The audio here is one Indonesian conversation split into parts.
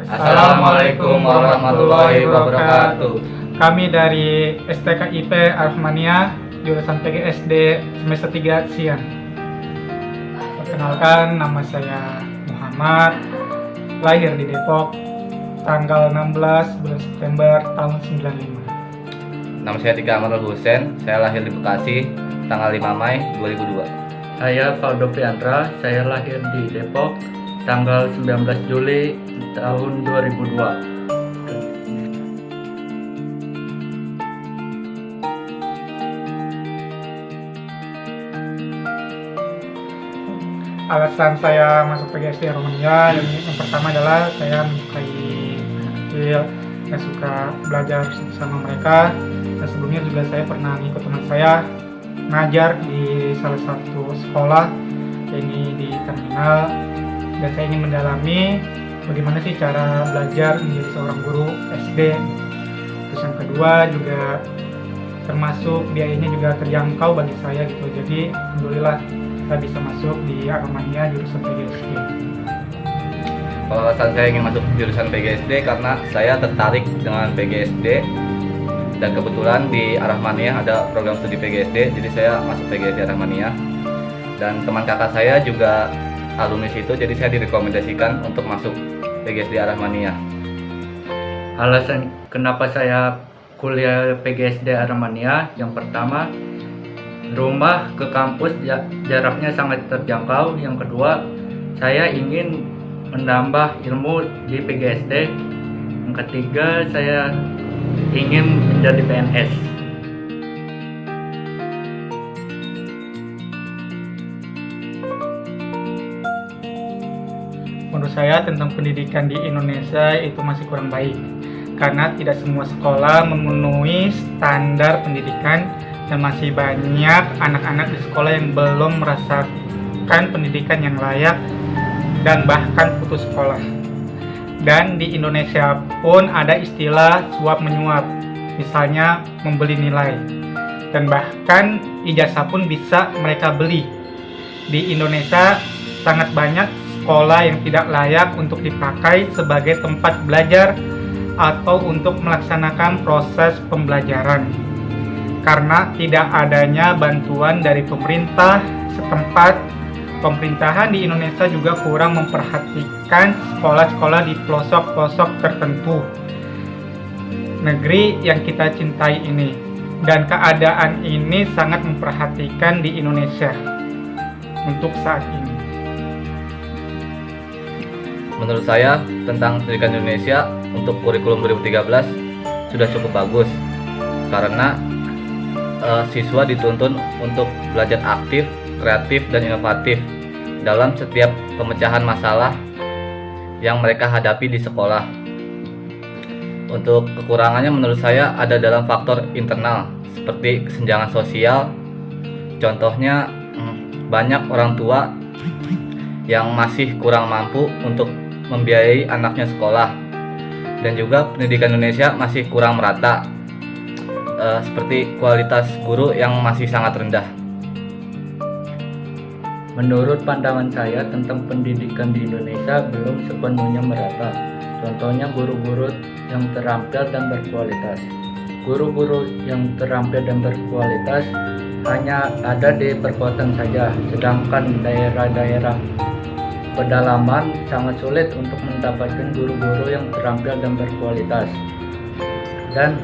Assalamualaikum warahmatullahi wabarakatuh. Kami dari STKIP Arahmania, jurusan PGSD semester 3 Sian. Perkenalkan, nama saya Muhammad, lahir di Depok, tanggal 16 bulan September tahun 95. Nama saya Tika Amarul Husen, saya lahir di Bekasi, tanggal 5 Mei 2002. Saya Valdo Piantra, saya lahir di Depok, tanggal 19 Juli tahun 2002. Alasan saya masuk PGSD Arahmania yang pertama adalah saya menyukai anak kecil, saya suka belajar sama mereka. Dan sebelumnya juga saya pernah ikut teman saya ngajar di salah satu sekolah, ini di terminal, dan saya ingin mendalami bagaimana sih cara belajar menjadi seorang guru SD. Terus yang kedua juga termasuk biayanya juga terjangkau bagi saya gitu. Jadi alhamdulillah saya bisa masuk di Arahmania jurusan PGSD. Kalau alasan saya ingin masuk jurusan PGSD karena saya tertarik dengan PGSD dan kebetulan di Arahmania ada program studi PGSD, jadi saya masuk PGSD Arahmania. Dan teman kakak saya juga alumni situ, jadi saya direkomendasikan untuk masuk PGSD Arahmania. Alasan kenapa saya kuliah PGSD Arahmania, yang pertama, rumah ke kampus jaraknya sangat terjangkau. Yang kedua, saya ingin menambah ilmu di PGSD. Yang ketiga, saya ingin menjadi PNS. Menurut saya tentang pendidikan di Indonesia itu masih kurang baik, karena tidak semua sekolah memenuhi standar pendidikan dan masih banyak anak-anak di sekolah yang belum merasakan pendidikan yang layak dan bahkan putus sekolah. Dan di Indonesia pun ada istilah suap menyuap, misalnya membeli nilai, dan bahkan ijazah pun bisa mereka beli. Di Indonesia sangat banyak sekolah yang tidak layak untuk dipakai sebagai tempat belajar atau untuk melaksanakan proses pembelajaran, karena tidak adanya bantuan dari pemerintah setempat. Pemerintahan di Indonesia juga kurang memperhatikan sekolah-sekolah di pelosok-pelosok tertentu negeri yang kita cintai ini, dan keadaan ini sangat memperhatikan di Indonesia untuk saat ini. Menurut saya tentang pendidikan Indonesia untuk kurikulum 2013 sudah cukup bagus, karena siswa dituntun untuk belajar aktif, kreatif, dan inovatif dalam setiap pemecahan masalah yang mereka hadapi di sekolah. Untuk kekurangannya menurut saya ada dalam faktor internal seperti kesenjangan sosial. Contohnya banyak orang tua yang masih kurang mampu untuk membiayai anaknya sekolah, dan juga pendidikan Indonesia masih kurang merata, seperti kualitas guru yang masih sangat rendah. Menurut pandangan saya tentang pendidikan di Indonesia belum sepenuhnya merata. Contohnya guru-guru yang terampil dan berkualitas. Guru-guru yang terampil dan berkualitas hanya ada di perkotaan saja, sedangkan daerah-daerah pedalaman sangat sulit untuk mendapatkan guru-guru yang terampil dan berkualitas. Dan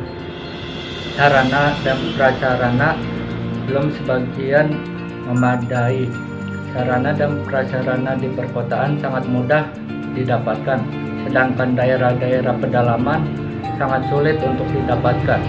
sarana dan prasarana belum sebagian memadai. Sarana dan prasarana di perkotaan sangat mudah didapatkan, sedangkan daerah-daerah pedalaman sangat sulit untuk didapatkan.